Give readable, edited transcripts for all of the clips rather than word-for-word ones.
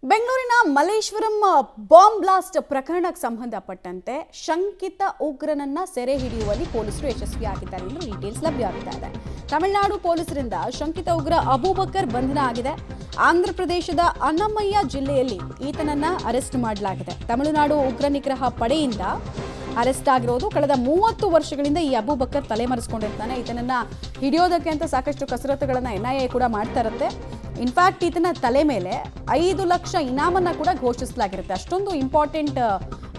ಬೆಂಗಳೂರಿನ Malleshwaram bomb blast ಪ್ರಕರಣಕ್ಕೆ ಸಂಬಂಧಪಟ್ಟಂತೆ ಶಂಕಿತ ಉಗ್ರನನ್ನ ಸೆರೆ ಹಿಡಿಯುವಲ್ಲಿ ಪೊಲೀಸರು ಯಶಸ್ವಿಯಾಗಿದ್ದಾರೆ ಎಂದು ಡೀಟೇಲ್ಸ್ ಲಭ್ಯವಾಗ್ತಾ ಇದೆ. ತಮಿಳುನಾಡು ಪೊಲೀಸರಿಂದ ಶಂಕಿತ ಉಗ್ರ ಅಬೂಬಕರ್ ಬಂಧನ ಆಗಿದೆ. ಆಂಧ್ರ ಪ್ರದೇಶದ ಅನ್ನಮಯ್ಯ ಜಿಲ್ಲೆಯಲ್ಲಿ ಈತನನ್ನ ಅರೆಸ್ಟ್ ಮಾಡಲಾಗಿದೆ. ತಮಿಳುನಾಡು ಉಗ್ರ ನಿಗ್ರಹ ಪಡೆಯಿಂದ ಅರೆಸ್ಟ್ ಆಗಿರೋದು. ಕಳೆದ 30 ವರ್ಷಗಳಿಂದ ಈ ಅಬೂಬಕರ್ ತಲೆಮರೆಸ್ಕೊಂಡಿರ್ತಾನೆ. ಈತನನ್ನ ಹಿಡಿಯೋದಕ್ಕೆ ಅಂತ ಸಾಕಷ್ಟು ಕಸರತ್ತುಗಳನ್ನ NIA ಕೂಡ ಮಾಡ್ತಾ ಇರುತ್ತೆ. ಇನ್ಫ್ಯಾಕ್ಟ್ ಈತನ ತಲೆ ಮೇಲೆ 5 ಲಕ್ಷ ಇನಾಮನ್ನ ಕೂಡ ಘೋಷಿಸಲಾಗಿರುತ್ತೆ. ಅಷ್ಟೊಂದು ಇಂಪಾರ್ಟೆಂಟ್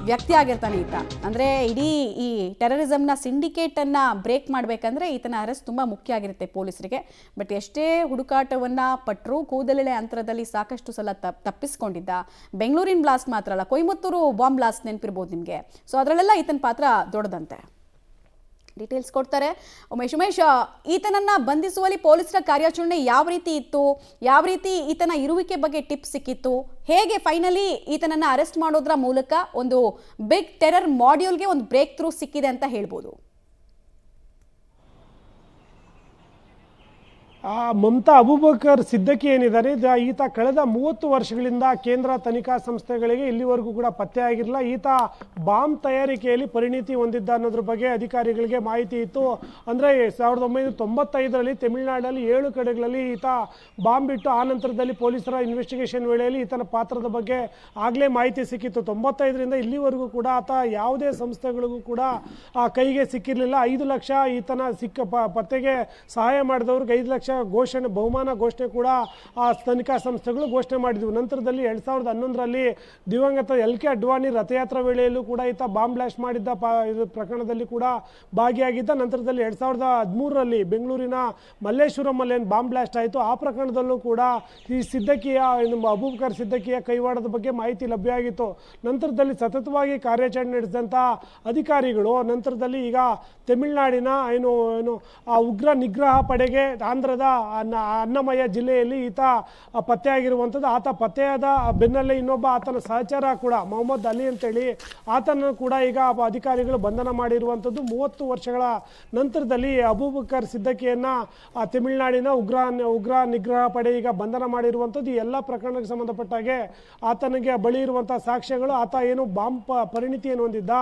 ವ್ಯಕ್ತಿ ಆಗಿರ್ತಾನೆ ಈತ. ಅಂದರೆ ಇಡೀ ಈ ಟೆರರಿಸಮ್ನ ಸಿಂಡಿಕೇಟನ್ನು ಬ್ರೇಕ್ ಮಾಡಬೇಕಂದ್ರೆ ಈತನ ಅರೆಸ್ಟ್ ತುಂಬ ಮುಖ್ಯ ಆಗಿರುತ್ತೆ ಪೊಲೀಸರಿಗೆ. ಬಟ್ ಎಷ್ಟೇ ಹುಡುಕಾಟವನ್ನು ಪಟ್ಟರೂ ಕೂದಲೆಳೆ ಅಂತರದಲ್ಲಿ ಸಾಕಷ್ಟು ಸಲ ತಪ್ಪಿಸ್ಕೊಂಡಿದ್ದ. ಬೆಂಗಳೂರಿನ ಬ್ಲಾಸ್ಟ್ ಮಾತ್ರ ಅಲ್ಲ, ಕೊಯಮತ್ತೂರು ಬಾಂಬ್ ಬ್ಲಾಸ್ಟ್ ನೆನಪಿರ್ಬೋದು ನಿಮಗೆ. ಸೊ ಅದರಲ್ಲೆಲ್ಲ ಈತನ ಪಾತ್ರ ದೊಡ್ಡದಂತೆ. ಡೀಟೇಲ್ಸ್ ಕೊಡ್ತಾರೆ ಉಮೇಶ್. ಈತನನ್ನ ಬಂಧಿಸುವಲ್ಲಿ ಪೊಲೀಸರ ಕಾರ್ಯಾಚರಣೆ ಯಾವ ರೀತಿ ಇತ್ತು, ಯಾವ ರೀತಿ ಈತನ ಇರುವಿಕೆ ಬಗ್ಗೆ ಟಿಪ್ಸ್ ಸಿಕ್ಕಿತ್ತು, ಹೇಗೆ ಫೈನಲಿ ಈತನನ್ನ ಅರೆಸ್ಟ್ ಮಾಡೋದ್ರ ಮೂಲಕ ಒಂದು ಬಿಗ್ ಟೆರರ್ ಮಾಡ್ಯೂಲ್ಗೆ ಒಂದು ಬ್ರೇಕ್ ಥ್ರೂ ಸಿಕ್ಕಿದೆ ಅಂತ ಹೇಳ್ಬೋದು? ಮಮತಾ ಅಬೂಬಕರ್ ಸಿದ್ದಿಕಿ ಏನಿದ್ದಾರೆ, ಈತ ಕಳೆದ 30 ವರ್ಷಗಳಿಂದ ಕೇಂದ್ರ ತನಿಖಾ ಸಂಸ್ಥೆಗಳಿಗೆ ಇಲ್ಲಿವರೆಗೂ ಕೂಡ ಪತ್ತೆ ಆಗಿರಲಿಲ್ಲ. ಈತ ಬಾಂಬ್ ತಯಾರಿಕೆಯಲ್ಲಿ ಪರಿಣಿತಿ ಹೊಂದಿದ್ದ ಅನ್ನೋದ್ರ ಬಗ್ಗೆ ಅಧಿಕಾರಿಗಳಿಗೆ ಮಾಹಿತಿ ಇತ್ತು. ಅಂದರೆ 1995ರಲ್ಲಿ ತಮಿಳುನಾಡಲ್ಲಿ 7 ಕಡೆಗಳಲ್ಲಿ ಈತ ಬಾಂಬ್ ಇಟ್ಟು ಆ ನಂತರದಲ್ಲಿ ಪೊಲೀಸರ ಇನ್ವೆಸ್ಟಿಗೇಷನ್ ವೇಳೆಯಲ್ಲಿ ಈತನ ಪಾತ್ರದ ಬಗ್ಗೆ ಆಗಲೇ ಮಾಹಿತಿ ಸಿಕ್ಕಿತ್ತು. 95ರಿಂದ ಇಲ್ಲಿವರೆಗೂ ಕೂಡ ಆತ ಯಾವುದೇ ಸಂಸ್ಥೆಗಳಿಗೂ ಕೂಡ ಕೈಗೆ ಸಿಕ್ಕಿರಲಿಲ್ಲ. 5 ಲಕ್ಷ ಈತನ ಪತ್ತೆಗೆ ಸಹಾಯ ಮಾಡಿದವ್ರಿಗೆ 5 ಲಕ್ಷ ಬಹುಮಾನ ಘೋಷಣೆ ಕೂಡ ಆ ತನಿಖಾ ಸಂಸ್ಥೆಗಳು ಘೋಷಣೆ ಮಾಡಿದ್ವು. ನಂತರದಲ್ಲಿ 2011ರಲ್ಲಿ ದಿವಂಗತ LK ಅಡ್ವಾಣಿ ರಥಯಾತ್ರಾ ವೇಳೆಯಲ್ಲೂ ಕೂಡ ಈತ ಬಾಂಬ್ ಬ್ಲಾಸ್ಟ್ ಮಾಡಿದ್ದ ಪ್ರಕರಣದಲ್ಲಿ ಕೂಡ ಭಾಗಿಯಾಗಿದ್ದ. ನಂತರದಲ್ಲಿ 2013ರಲ್ಲಿ ಬೆಂಗಳೂರಿನ ಮಲ್ಲೇಶ್ವರಂ ಏನು ಬಾಂಬ್ ಬ್ಲಾಸ್ಟ್ ಆಯಿತು, ಆ ಪ್ರಕರಣದಲ್ಲೂ ಕೂಡ ಈ ಅಬೂಬಕರ್ ಸಿದ್ದಿಕಿಯ ಕೈವಾಡದ ಬಗ್ಗೆ ಮಾಹಿತಿ ಲಭ್ಯ ಆಗಿತ್ತು. ನಂತರದಲ್ಲಿ ಸತತವಾಗಿ ಕಾರ್ಯಾಚರಣೆ ನಡೆಸಿದಂಥ ಅಧಿಕಾರಿಗಳು ನಂತರದಲ್ಲಿ ಈಗ ತಮಿಳುನಾಡಿನ ಉಗ್ರ ನಿಗ್ರಹ ಪಡೆಗೆ ಆಂಧ್ರದ ಅನ್ನಮಯ್ಯ ಜಿಲ್ಲೆಯಲ್ಲಿ ಈತ ಪತ್ತೆಯಾಗಿರುವಂಥದ್ದು. ಆತ ಪತ್ತೆಯಾದ ಬೆನ್ನಲ್ಲೇ ಇನ್ನೊಬ್ಬ ಆತನ ಸಹಚರ ಕೂಡ ಮೊಹಮ್ಮದ್ ಅಲಿ ಅಂತೇಳಿ ಆತನನ್ನು ಕೂಡ ಈಗ ಅಧಿಕಾರಿಗಳು ಬಂಧನ ಮಾಡಿರುವಂಥದ್ದು. 30 ವರ್ಷಗಳ ನಂತರದಲ್ಲಿ ಅಬೂಬಕರ್ ಸಿದ್ದಿಕಿಯನ್ನು ತಮಿಳುನಾಡಿನ ಉಗ್ರ ನಿಗ್ರಹ ಪಡೆ ಈಗ ಬಂಧನ ಮಾಡಿರುವಂಥದ್ದು. ಈ ಎಲ್ಲ ಪ್ರಕರಣಕ್ಕೆ ಸಂಬಂಧಪಟ್ಟ ಹಾಗೆ ಆತನಿಗೆ ಬಳಿ ಇರುವಂಥ ಸಾಕ್ಷ್ಯಗಳು, ಆತ ಏನು ಬಾಂಬ್ ಪರಿಣಿತಿಯನ್ನು ಹೊಂದಿದ್ದ,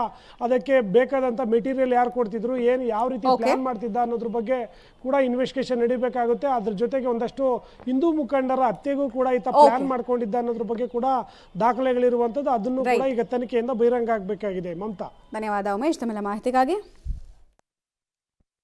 ಅದಕ್ಕೆ ಬೇಕಾದಂಥ ಮೆಟೀರಿಯಲ್ ಯಾರು ಕೊಡ್ತಿದ್ರು, ಯಾವ ರೀತಿ ಪ್ಲಾನ್ ಮಾಡ್ತಿದ್ದ ಅನ್ನೋದ್ರ ಬಗ್ಗೆ ಕೂಡ ಇನ್ವೆಸ್ಟಿಗೇಷನ್ ನಡೀಬೇಕಾಗುತ್ತೆ. ಅದ್ರ ಜೊತೆಗೆ ಒಂದಷ್ಟು ಹಿಂದೂ ಮುಖಂಡರ ಹತ್ಯೆಗೂ ಕೂಡ ಈತ ಪ್ಲಾನ್ ಮಾಡ್ಕೊಂಡಿದ್ದ ಅನ್ನೋದ್ರ ಬಗ್ಗೆ ಕೂಡ ದಾಖಲೆಗಳಿರುವಂಥದ್ದು. ಅದನ್ನು ಕೂಡ ಈಗ ತನಿಖೆಯಿಂದ ಬಹಿರಂಗ ಆಗಬೇಕಾಗಿದೆ. ಮಮತಾ, ಧನ್ಯವಾದ ಉಮೇಶ್ ತಮ್ಮೆಲ್ಲ ಮಾಹಿತಿಗಾಗಿ.